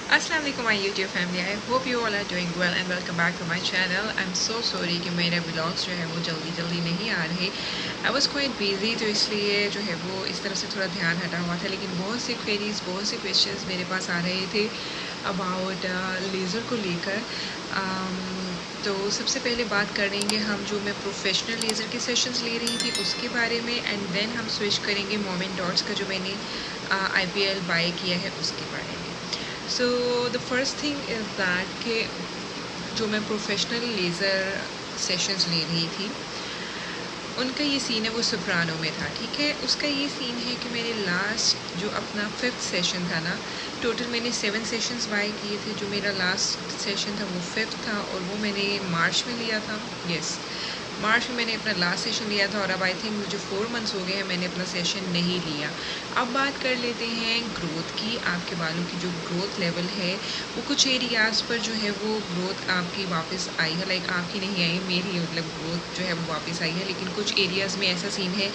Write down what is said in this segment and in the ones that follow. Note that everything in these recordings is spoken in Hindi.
अस्सलाम वालेकुम my YouTube family. I hope you all are doing well and welcome back to my channel. I am so sorry कि मेरे व्लॉग्स जो है वो जल्दी नहीं आ रहे। आई वाज क्वाइट बिजी, तो इसलिए जो है वो इस तरफ से थोड़ा ध्यान हटा हुआ था। लेकिन बहुत सी क्वेरीज, बहुत से क्वेश्चंस मेरे पास आ रहे थे अबाउट लेज़र को लेकर। तो सबसे पहले बात करेंगे हम जो मैं प्रोफेशनल लेज़र के सेशंस ले रही थी उसके बारे में, एंड देन हम स्विच करेंगे मोमेंट डॉट्स का जो मैंने IPL बाय किया है उसके बारे में। So the first thing is that कि जो मैं प्रोफेशनल लेज़र सेशंस ले रही थी उनका ये सीन है वो सोप्रानो में था, ठीक है। उसका ये सीन है कि मैंने लास्ट जो अपना 5th सेशन था ना, टोटल मैंने 7 सेशंस बाय किए थे। जो मेरा लास्ट सेशन था वो 5th था और वो मैंने मार्च में लिया था। यस, मार्च में मैंने अपना लास्ट सेशन लिया था और अब आई थिंक मुझे 4 मंथ्स हो गए हैं मैंने अपना सेशन नहीं लिया। अब बात कर लेते हैं ग्रोथ की। आपके बालों की जो ग्रोथ लेवल है वो कुछ एरियाज़ पर जो है वो ग्रोथ आपकी वापस आई है, लाइक आपकी नहीं आई, मेरी मतलब ग्रोथ जो है वो वापस आई है। लेकिन कुछ एरियाज़ में ऐसा सीन है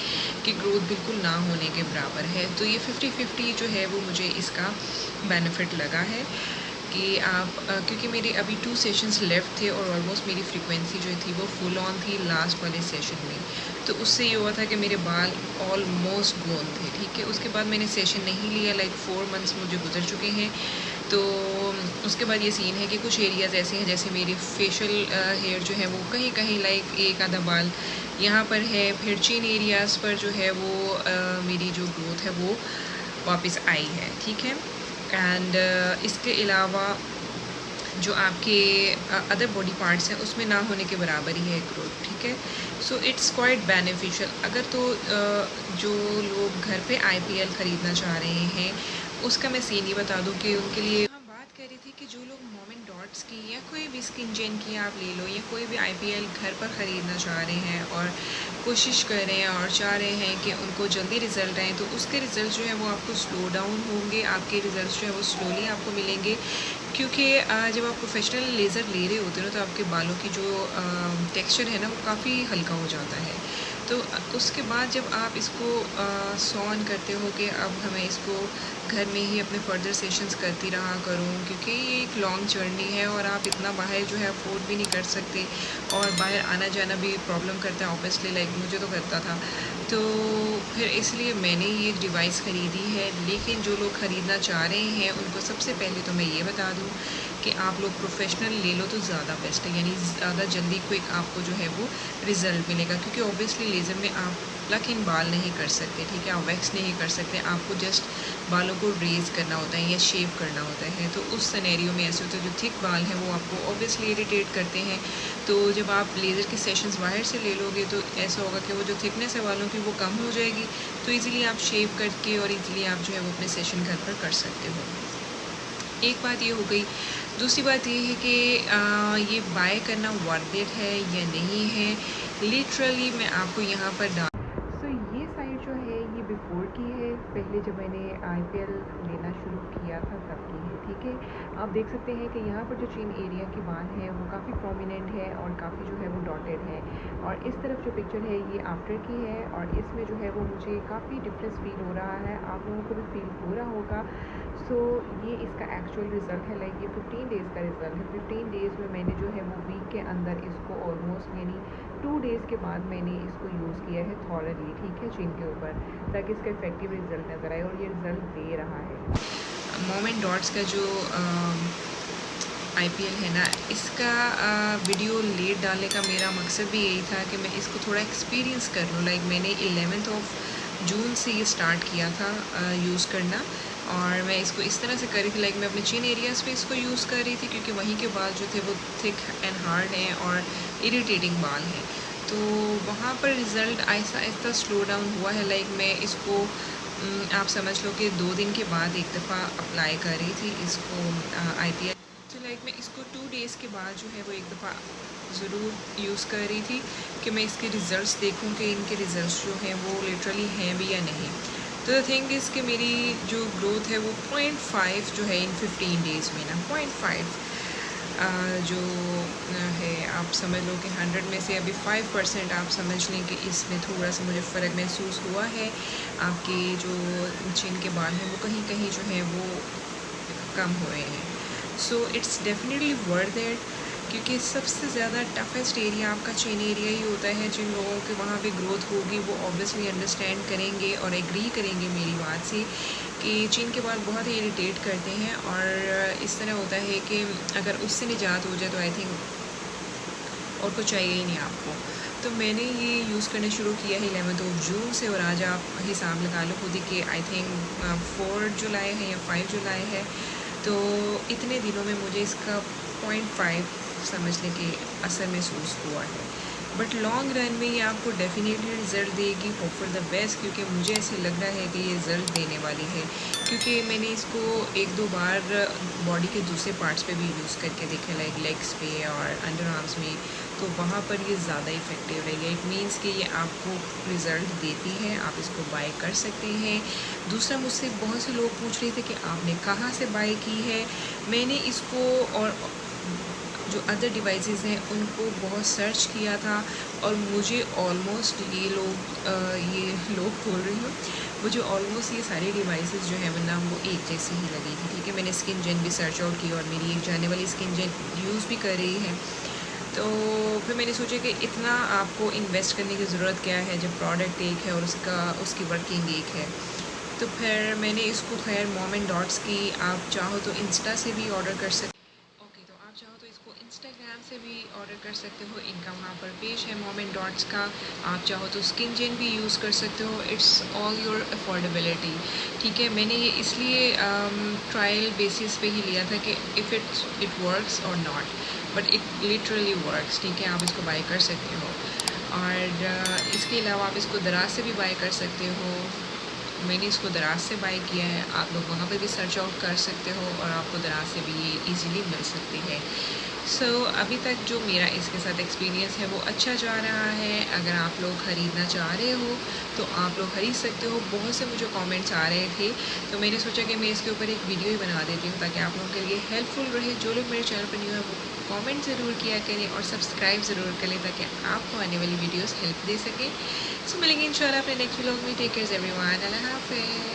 कि ग्रोथ बिल्कुल ना होने के बराबर है। तो ये 50-50 जो है वो मुझे इसका बेनिफिट लगा है कि आप क्योंकि मेरे अभी 2 सेशंस लेफ़्ट थे और ऑलमोस्ट मेरी फ्रीक्वेंसी जो थी वो फुल ऑन थी लास्ट वाले सेशन में। तो उससे ये हुआ था कि मेरे बाल ऑलमोस्ट गोन थे, ठीक है। उसके बाद मैंने सेशन नहीं लिया, लाइक 4 मंथ्स मुझे गुजर चुके हैं। तो उसके बाद ये सीन है कि कुछ एरियाज़ ऐसे हैं, जैसे मेरे फेशियल हेयर जो है वो कहीं कहीं लाइक एक आधा बाल यहाँ पर है, फिर चिन एरियाज़ पर जो है वो मेरी जो ग्रोथ है वो वापस आई है, ठीक है। एंड इसके अलावा जो आपके अदर बॉडी पार्ट्स हैं उसमें ना होने के बराबर ही है ग्रोथ, ठीक है। So it's quite beneficial. अगर तो जो लोग घर पे IPL ख़रीदना चाह रहे हैं उसका मैं सीन ही बता दूं कि उनके लिए हम बात कर रही थी कि जो लोग मोमेंट डॉट्स की या कोई भी स्किन जेन की आप ले लो या कोई भी IPL घर पर ख़रीदना चाह रहे हैं और कोशिश कर रहे हैं और चाह रहे हैं कि उनको जल्दी रिज़ल्ट आए, तो उसके रिज़ल्ट जो है वो आपको स्लो डाउन होंगे, आपके रिज़ल्ट जो है वो स्लोली आपको मिलेंगे। क्योंकि जब आप प्रोफेशनल लेज़र ले रहे होते हो ना तो आपके बालों की जो टेक्सचर है ना वो काफ़ी हल्का हो जाता है। तो उसके बाद जब आप इसको सॉन करते हो कि अब हमें इसको घर में ही अपने फर्दर सेशंस करती रहा करूँ, क्योंकि ये एक लॉन्ग जर्नी है और आप इतना बाहर जो है अफोर्ड भी नहीं कर सकते और बाहर आना जाना भी प्रॉब्लम करता है ऑब्वियसली, लाइक मुझे तो करता था। तो फिर इसलिए मैंने ये डिवाइस ख़रीदी है। लेकिन जो लोग ख़रीदना चाह रहे हैं उनको सबसे पहले तो मैं ये बता दूँ कि आप लोग प्रोफेशनल ले लो तो ज़्यादा बेस्ट है, यानी ज़्यादा जल्दी क्विक आपको जो है वो रिज़ल्ट मिलेगा। क्योंकि ऑब्वियसली लेज़र में आप प्लक इन बाल नहीं कर सकते, ठीक है, आप वैक्स नहीं कर सकते, आपको जस्ट बालों को रेज़ करना होता है या शेव करना होता है। तो उस सिनेरियो में ऐसे होते हैं जो थिक बाल हैं वो आपको ऑब्वियसली इरिटेट करते हैं। तो जब आप लेज़र के सेशंस बाहर से ले लोगे तो ऐसा होगा कि वो जो थिकनेस है बालों की वो कम हो जाएगी, तो ईज़िली आप शेव करके और ईज़िली आप जो है वो अपने सेशन घर पर कर सकते हो। एक बात ये हो गई। दूसरी बात ये है कि ये बाय करना वर्थ इट है या नहीं है, लिटरली मैं आपको यहाँ पर डाल ये साइड जो है ये बिफोर की है, पहले जब मैंने IPL लेना शुरू किया था तब की है, ठीक है। आप देख सकते हैं कि यहाँ पर जो चिन एरिया की बाल है वो काफ़ी प्रोमिनेंट है और काफ़ी जो है वो डॉटेड है। और इस तरफ जो पिक्चर है ये आफ्टर की है और इसमें जो है वो मुझे काफ़ी डिफरेंस फील हो रहा है, आप लोगों को भी फील हो रहा होगा। सो ये इसका एक्चुअल रिज़ल्ट है, लाइक ये 15 डेज़ का रिज़ल्ट है। 15 डेज़ में मैंने जो है वो वीक के अंदर इसको ऑलमोस्ट यानी 2 डेज़ के बाद मैंने इसको यूज़ किया है थॉरली, ठीक है, चिन के ऊपर, ताकि इसका इफेक्टिव रिज़ल्ट नज़र आए और ये रिज़ल्ट दे रहा है। मोमेंट डॉट्स का जो IPL है ना, इसका वीडियो लेट डालने का मेरा मकसद भी यही था कि मैं इसको थोड़ा एक्सपीरियंस कर लूँ। लाइक मैंने 11 जून से ये स्टार्ट किया था यूज़ करना और मैं इसको इस तरह से कर रही थी, लाइक मैं अपने चिन एरियाज़ पे इसको यूज़ कर रही थी क्योंकि वहीं के बाल जो थे वो थिक एंड हार्ड हैं और इरिटेटिंग बाल हैं। तो वहाँ पर result Aahista Aahista slow down हुआ है। लाइक मैं इसको आप समझ लो कि 2 दिन के बाद एक दफ़ा अप्लाई कर रही थी इसको IPL। तो लाइक मैं इसको 2 डेज़ के बाद जो है वो एक दफ़ा ज़रूर यूज़ कर रही थी कि मैं इसके रिज़ल्ट्स देखूं कि इनके रिज़ल्ट्स जो हैं वो लिटरली हैं भी या नहीं। तो द थिंग इज़ कि मेरी जो ग्रोथ है वो 0.5 जो है इन 15 डेज़ में ना 0.5 जो है, आप समझ लो कि 100 में से अभी 5% आप समझ लें कि इसमें थोड़ा सा मुझे फ़र्क महसूस हुआ है। आपके जो चिन के बाल हैं वो कहीं कहीं जो है वो कम हुए हैं। So it's definitely worth it, क्योंकि सबसे ज़्यादा टफेस्ट एरिया आपका चीन एरिया ही होता है। जिन लोगों के वहाँ पे ग्रोथ होगी वो ऑब्वियसली अंडरस्टैंड करेंगे और एग्री करेंगे मेरी बात से कि चीन के बाल बहुत ही इरिटेट करते हैं। और इस तरह होता है कि अगर उससे निजात हो जाए तो आई थिंक और कुछ चाहिए ही नहीं आपको। तो मैंने ये यूज़ करना शुरू किया है 11 जून से, और आज आप हिसाब लगा लो खुद ही कि आई थिंक 4 जुलाई है या 5 जुलाई है। तो इतने दिनों में मुझे इसका 0.5 समझने के असर महसूस हुआ है। बट लॉन्ग रन में ये आपको डेफिनेटली रिज़ल्ट देगी, होप फॉर द बेस्ट, क्योंकि मुझे ऐसे लग रहा है कि ये रिज़ल्ट देने वाली है। क्योंकि मैंने इसको 1-2 बार बॉडी के दूसरे पार्ट्स पे भी यूज़ करके देखा, लाइक लेग्स पे और अंडर आर्म्स में, तो वहाँ पर ये ज़्यादा इफ़ेक्टिव है। इट मीन्स कि ये आपको रिज़ल्ट देती है, आप इसको बाय कर सकते हैं। दूसरा, मुझसे बहुत से लोग पूछ रहे थे कि आपने कहाँ से बाय की है। मैंने इसको और जो अदर डिवाइसेस हैं उनको बहुत सर्च किया था, और मुझे ऑलमोस्ट ये लोग बोल रही हूँ, मुझे ऑलमोस्ट ये सारी डिवाइसेस जो है ना वो एक जैसी ही लगी थी। ठीक है, मैंने स्किन जेन भी सर्च आउट की और मेरी एक जाने वाली स्किन जेन यूज़ भी कर रही है। तो फिर मैंने सोचा कि इतना आपको इन्वेस्ट करने की ज़रूरत क्या है जब प्रोडक्ट एक है और उसकी वर्किंग एक है। तो फिर मैंने इसको खैर मॉम एंड डॉट्स की, आप चाहो तो इंस्टा से भी ऑर्डर कर सकते। ओके, तो आप चाहो तो इसको इंस्टाग्राम से भी ऑर्डर कर सकते हो, इनका वहाँ पर पेज है मॉम एंड डॉट्स का। आप चाहो तो स्किन जेन भी यूज़ कर सकते हो, इट्स ऑल योर अफोर्डेबिलिटी। ठीक है, मैंने ये इसलिए ट्रायल बेसिस पे ही लिया था कि इफ़ इट वर्क्स और not, but it literally works. ठीक है, आप इसको बाय कर सकते हो। और इसके अलावा आप इसको दराज से भी बाय कर सकते हो। मैंने इसको दराज से बाय किया है, आप लोग वहाँ पे भी सर्च आउट कर सकते हो और आपको दराज से भी ये इजीली मिल सकती है। सो अभी तक जो मेरा इसके साथ एक्सपीरियंस है वो अच्छा जा रहा है। अगर आप लोग ख़रीदना चाह रहे हो तो आप लोग ख़रीद सकते हो। बहुत से मुझे कमेंट्स आ रहे थे, तो मैंने सोचा कि मैं इसके ऊपर एक वीडियो ही बना देती हूँ ताकि आप लोगों के लिए हेल्पफुल रहे। जो लोग मेरे चैनल पर न्यू है वो कमेंट ज़रूर किया करें और सब्सक्राइब ज़रूर करें ताकि आपको आने वाली वीडियोस हेल्प दे सकें। सो मिलेंगे इंशाल्लाह अपने नेक्स्ट व्लॉग में। टेक केयर एवरीवन, अल्लाह हाफ़िज़।